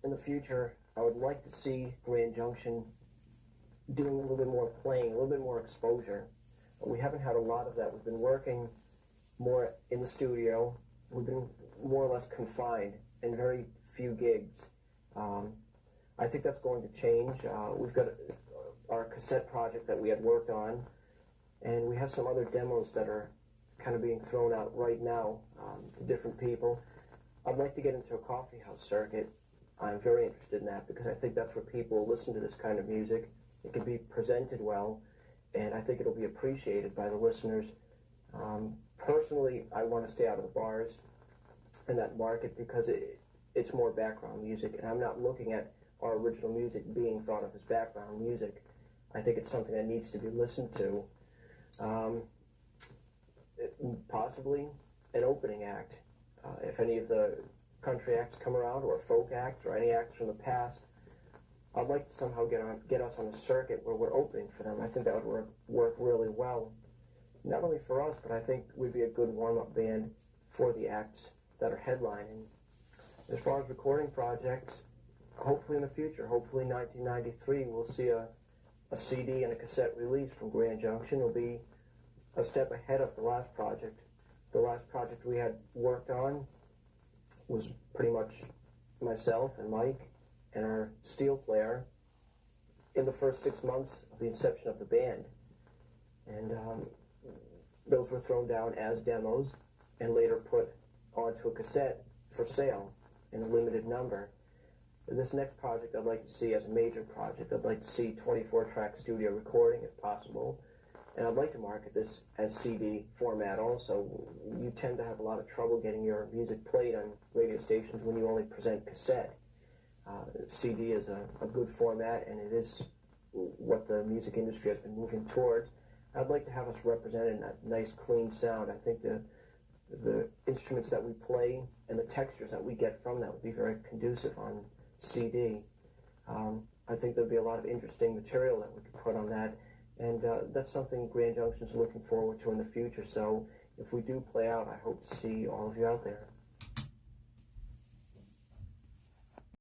in the future, I would like to see Grand Junction doing a little bit more playing, a little bit more exposure. We haven't had a lot of that. We've been working more in the studio. We've been more or less confined and very few gigs. I think that's going to change. We've got our cassette project that we had worked on, and we have some other demos that are kind of being thrown out right now to different people. I'd like to get into a coffee house circuit. I'm very interested in that because I think that's where people listen to this kind of music. It can be presented well, and I think it'll be appreciated by the listeners. Personally, I want to stay out of the bars in that market because it's more background music, and I'm not looking at our original music being thought of as background music. I think it's something that needs to be listened to. Possibly an opening act. If any of the country acts come around, or folk acts, or any acts from the past, I'd like to somehow get us on a circuit where we're opening for them. I think that would work really well. Not only for us, but I think we'd be a good warm-up band for the acts that are headlining. As far as recording projects, hopefully in the future, hopefully 1993, we'll see a CD and a cassette release from Grand Junction. It'll be a step ahead of the last project. The last project we had worked on was pretty much myself and Mike and our steel player in the first 6 months of the inception of the band. And those were thrown down as demos and later put onto a cassette for sale in a limited number. This next project I'd like to see as a major project. I'd like to see 24-track studio recording if possible. And I'd like to market this as CD format also. You tend to have a lot of trouble getting your music played on radio stations when you only present cassette. CD is a good format, and it is what the music industry has been moving towards. I'd like to have us represented in that nice, clean sound. I think the instruments that we play and the textures that we get from that would be very conducive on CD. I think there'd be a lot of interesting material that we could put on that, and that's something Grand Junction's looking forward to in the future. So if we do play out, I hope to see all of you out there.